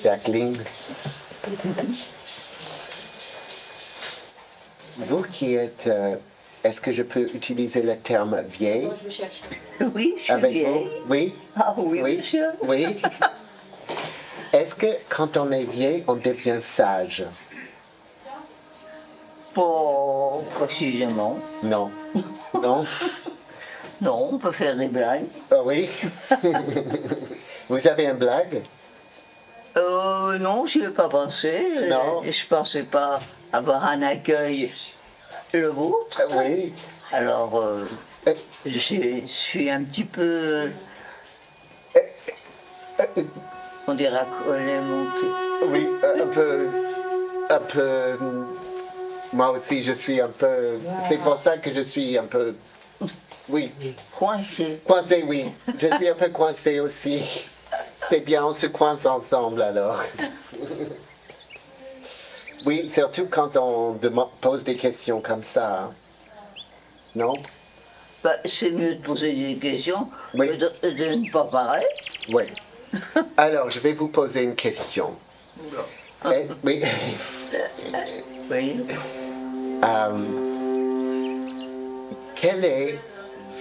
Jacqueline. Vous qui êtes... est-ce que je peux utiliser le terme vieille? Oui, je suis avec vieille. vous? Oui. Ah oui, Oui. monsieur. Oui. Est-ce que quand on est vieille, on devient sage? Pas précisément. Non. Non? Non, on peut faire des blagues. Ah oui. Vous avez une blague? Non, j'y ai pas pensé. Non. Je pensais pas avoir un accueil le vôtre. Oui. Alors, je suis un petit peu... On dira qu'on est monté. Oui, un peu... Un peu... Moi aussi, je suis un peu... C'est pour ça que je suis un peu... Oui. Coincé. Coincé, oui. Je suis un peu coincé aussi. C'est bien, on se coince ensemble alors. Oui, surtout quand on pose des questions comme ça. Hein. Non? Bah, c'est mieux de poser des questions Oui. que de ne pas parler. Oui. Alors, je vais vous poser une question. Oui. Oui. Quel est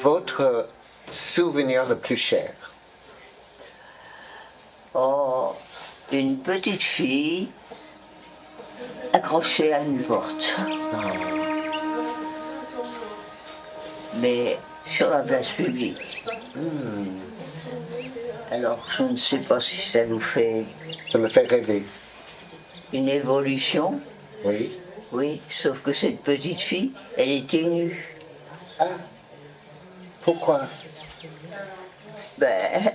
votre souvenir le plus cher? Oh, une petite fille accrochée à une porte. Mais sur la place publique. Alors, je ne sais pas si ça vous fait Ça me fait rêver. une évolution. Oui. Oui, sauf que cette petite fille, elle était nue. Ah. Pourquoi? Ben,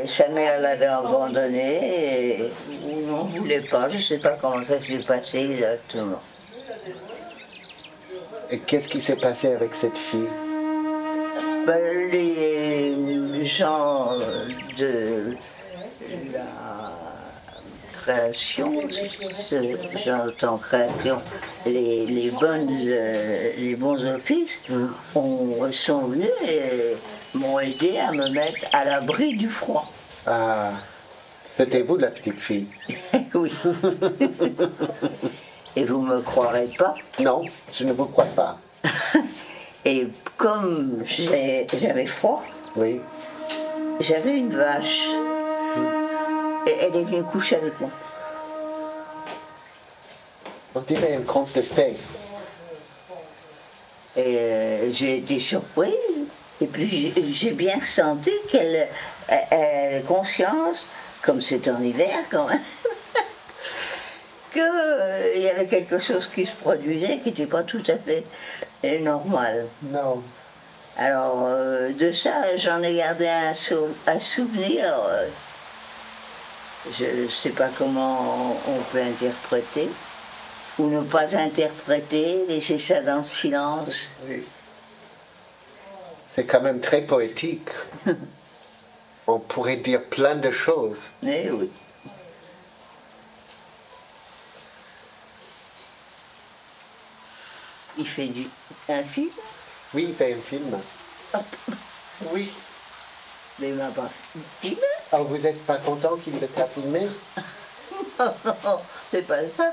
sa mère l'avait abandonnée et on n'en voulait pas. Je ne sais pas comment ça s'est passé exactement. Et qu'est-ce qui s'est passé avec cette fille? Ben, les gens de la création, j'entends création, les bons offices sont venus et m'ont aidé à me mettre à l'abri du froid. Ah, c'était vous la petite fille? Oui. Et vous me croirez pas? Non, je ne vous crois pas. Et comme j'avais froid, Oui. j'avais une vache. Et elle est venue coucher avec moi. On dirait un conte de fées. Et j'ai été surprise. Et puis j'ai bien senti qu'elle avait conscience, comme c'est en hiver quand même, qu'il y avait quelque chose qui se produisait qui n'était pas tout à fait normal. Non. Alors de ça, j'en ai gardé un souvenir. Je ne sais pas comment on peut interpréter, ou ne pas interpréter, laisser ça dans le silence. Oui. C'est quand même très poétique. On pourrait dire plein de choses. Eh oui. Il fait un film? Oui, il fait un film. Oui. Mais il m'a pas filmé. Alors vous n'êtes pas content qu'il le t'a filmé? Non, non, c'est pas ça.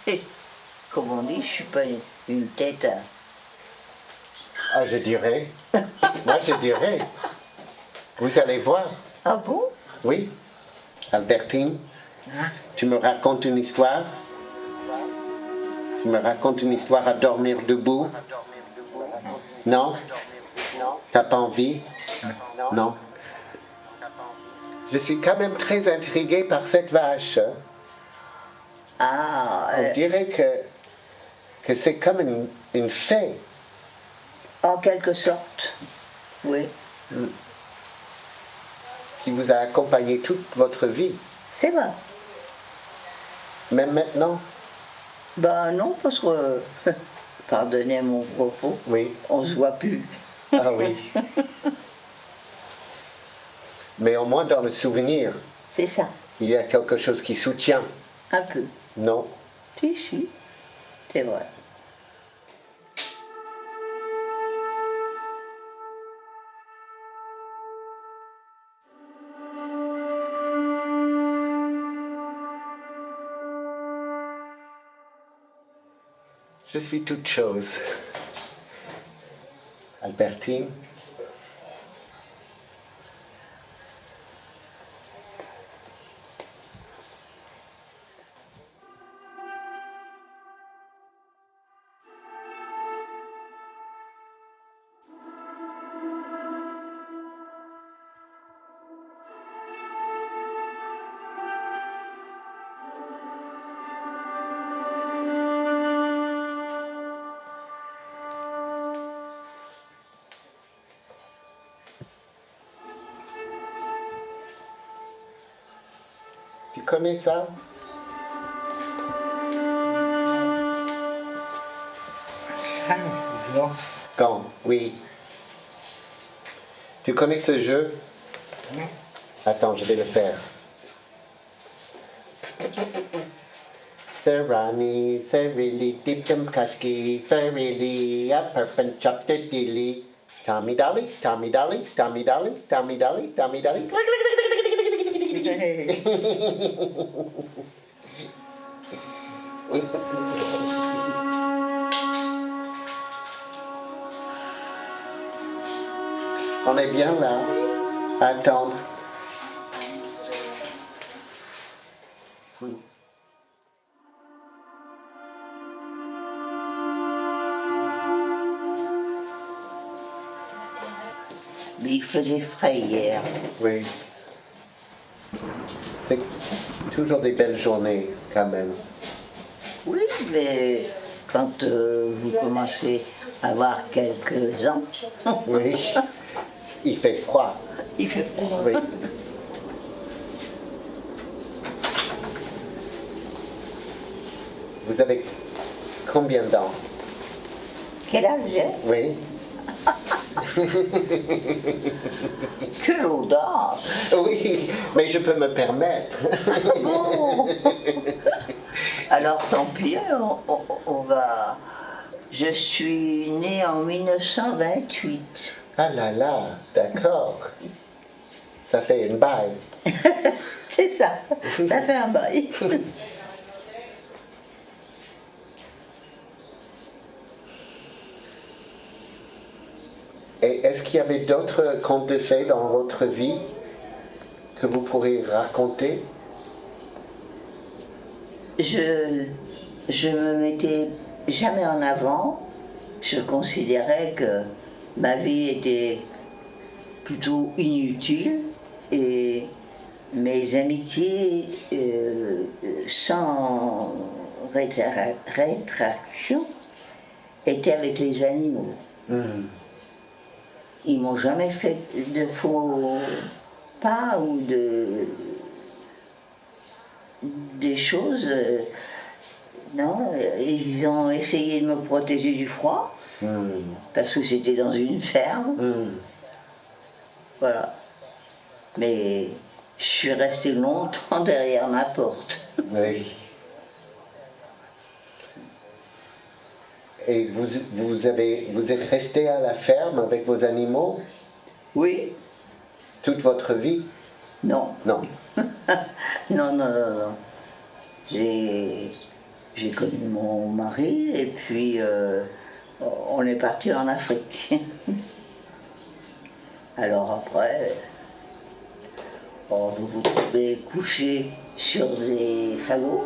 Et, comme on dit, je suis pas une tête à... Ah, je dirais. Moi, je dirais. Vous allez voir. Ah bon? Oui. Albertine, tu me racontes une histoire? Tu me racontes une histoire à dormir debout? Non? T'as pas envie? Non. Je suis quand même très intrigué par cette vache. Ah, On dirait que c'est comme une fée. en quelque sorte, oui. Qui vous a accompagné toute votre vie. C'est vrai. Même maintenant? Ben non, parce que, pardonnez mon propos, Oui. on se voit plus. Ah oui. Mais au moins dans le souvenir, C'est ça, il y a quelque chose qui soutient. un peu. Non? Si, c'est vrai. Je suis toute chose. Albertine. Tu connais ça? Non. Quand? Oui. Tu connais ce jeu? Non. Attends, je vais le faire. Serrani, Serili, Diptum Kashki, Ferili, Upperpin Chop the Dilly. Tommy Dolly, Tommy Dolly, Tommy Dolly, Tommy Dolly, Tommy Dolly. On est bien là, à attendre. Mais il faisait frais hier. Oui. C'est toujours des belles journées quand même. Oui, mais quand vous commencez à avoir quelques ans, Oui. Il fait froid. il fait froid. Oui. Vous avez combien d'ans? Quel âge j'ai? Oui. Quelle audace! Oui, mais je peux me permettre. Bon. Alors tant pis, on va... Je suis née en 1928. Ah là là, d'accord. Ça fait une balle. C'est ça, ça fait un bail. Et est-ce qu'il y avait d'autres contes de fées dans votre vie que vous pourriez raconter? Je me mettais jamais en avant. Je considérais que ma vie était plutôt inutile et mes amitiés sans rétraction étaient avec les animaux. Ils m'ont jamais fait de faux pas ou des choses. Non, ils ont essayé de me protéger du froid parce que j'étais dans une ferme. Voilà. Mais je suis restée longtemps derrière ma porte. Oui. Et vous êtes resté à la ferme avec vos animaux Oui? toute votre vie? Non. Non. Non, non, non, non. J'ai connu mon mari et puis on est parti en Afrique. Alors après, vous vous trouvez couché sur des fagots.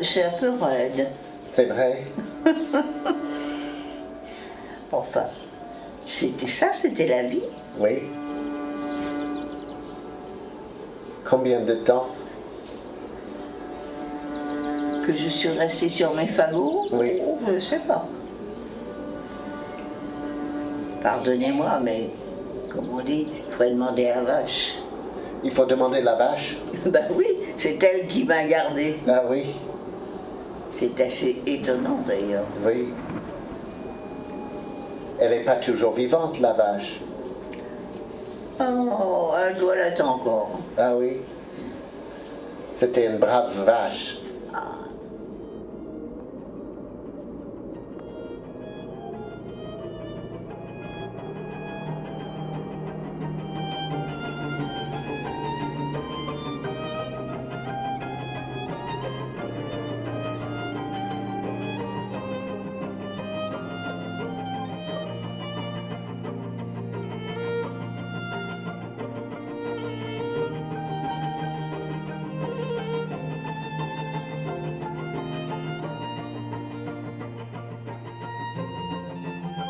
C'est un peu raide. C'est vrai? Enfin, c'était ça, c'était la vie. Oui. Combien de temps? Que je suis restée sur mes fagots, Oui. je ne sais pas. Pardonnez-moi, mais comme on dit, il faudrait demander à la vache. Il faut demander la vache? Ben oui, c'est elle qui m'a gardé. Ah oui, C'est assez étonnant d'ailleurs. oui. Elle n'est pas toujours vivante, la vache. Oh, elle doit l'être encore. Ah oui. C'était une brave vache.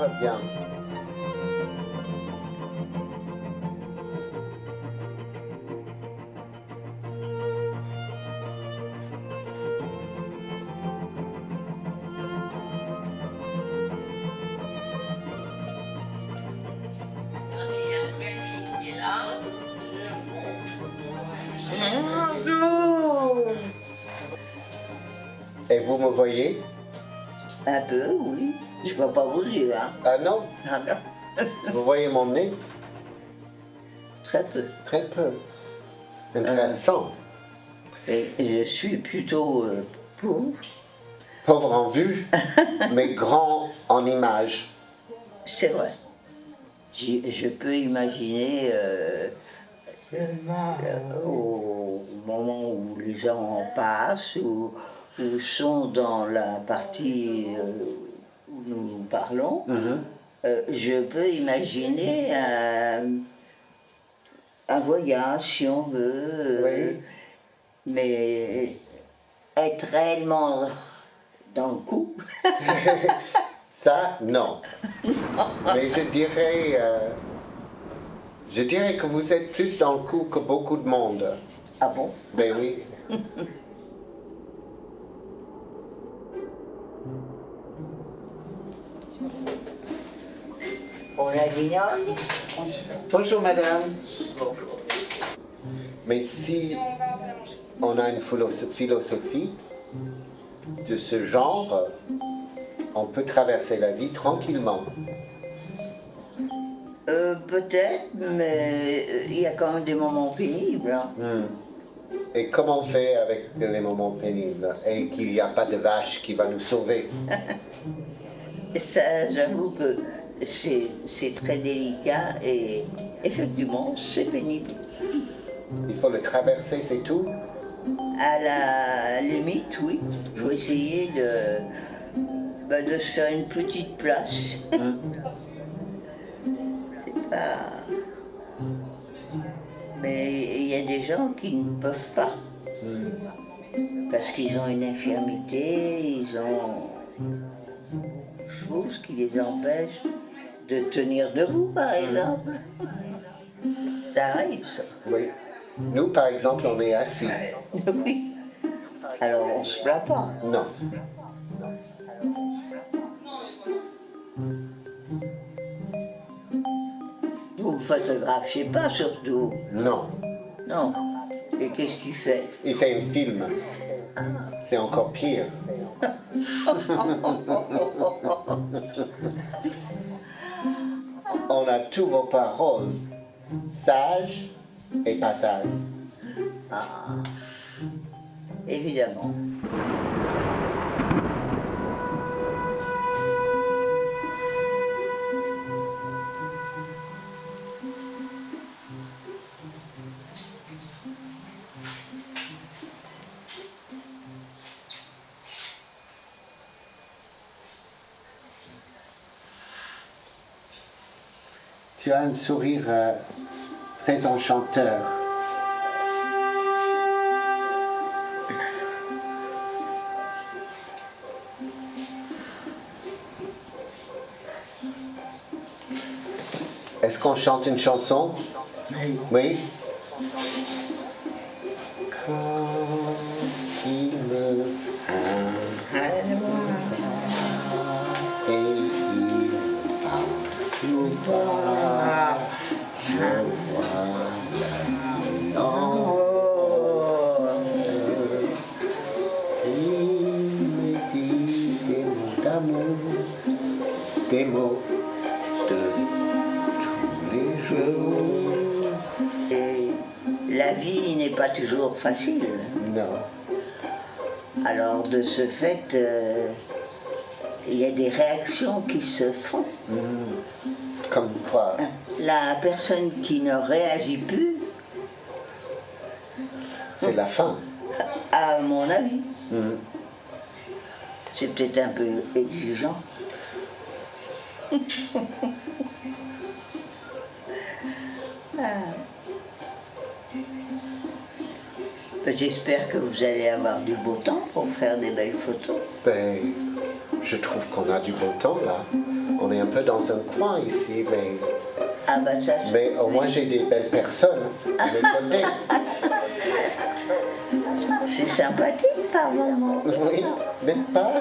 va bien. Et vous me voyez? Un peu, oui. Je vois pas vos yeux, hein. Ah non? Ah non, Vous voyez mon nez? très peu. Très peu. Intéressant. Et je suis plutôt pauvre. Pauvre en vue, mais grand en image. C'est vrai. Je peux imaginer au moment où les gens passent ou sont dans la partie où nous parlons, je peux imaginer un voyage si on veut, Oui. mais être réellement dans le coup, Ça, non. Mais je dirais que vous êtes plus dans le coup que beaucoup de monde. ah bon? Ben oui. On a dit non? Bonjour madame. Mais si on a une philosophie de ce genre, on peut traverser la vie tranquillement. Peut-être, mais il y a quand même des moments pénibles. Hein. Et comment on fait avec les moments pénibles et qu'il n'y a pas de vache qui va nous sauver? Et ça, j'avoue que c'est très délicat et effectivement, c'est pénible. Il faut le traverser, c'est tout? À la limite, oui, il faut essayer de se faire une petite place. C'est pas... Mais il y a des gens qui ne peuvent pas. Parce qu'ils ont une infirmité, ils ont des choses qui les empêchent de tenir debout, par exemple. Ça arrive, ça. Oui. Nous, par exemple, on est assis. Oui. Alors on se plaint pas. Non. Vous ne photographiez pas surtout. Non. Non. Et qu'est-ce qu'il fait? Il fait un film. C'est encore pire. On a tous vos paroles, sages et pas sages. Ah, évidemment. Tu as un sourire très enchanteur. Est-ce qu'on chante une chanson? Oui. Oui. Quand il me prend et il parle tout bas, je vois la vie en il me dit des mots d'amour, des mots de tous les jours. Et la vie n'est pas toujours facile. Non. Alors de ce fait, il y a des réactions qui se font. Comme quoi? La personne qui ne réagit plus, C'est la fin. à mon avis, c'est peut-être un peu exigeant. J'espère que vous allez avoir du beau temps pour faire des belles photos. Ben, je trouve qu'on a du beau temps là. On est un peu dans un coin ici, Ah bah ça, mais au moins j'ai des belles personnes à mes côtés. c'est sympathique par moment. Oui, n'est-ce pas?